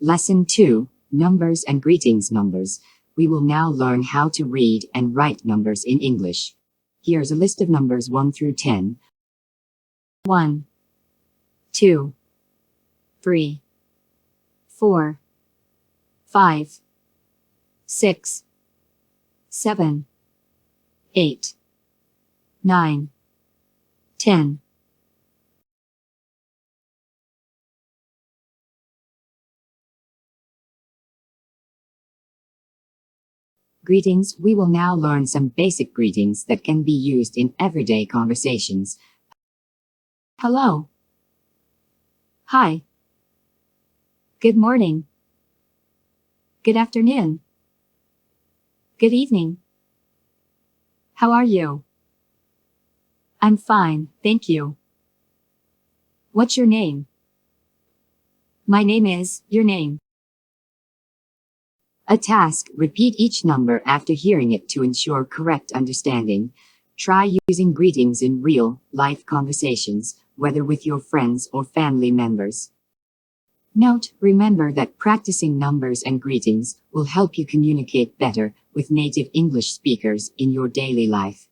Lesson 2, Numbers and Greetings. Numbers. We will now learn how to read and write numbers in English. Here's a list of numbers 1 through 10. 1, 2, 3, 4, 5, 6, 7, 8, 9, 10. Greetings. We will now learn some basic greetings that can be used in everyday conversations. Hello. Hi. Good morning. Good afternoon. Good evening. How are you? I'm fine, thank you. What's your name? My name is. Your name. A task. Repeat each number after hearing it to ensure correct understanding. Try using greetings in real-life conversations, whether with your friends or family members. Note, remember that practicing numbers and greetings will help you communicate better with native English speakers in your daily life.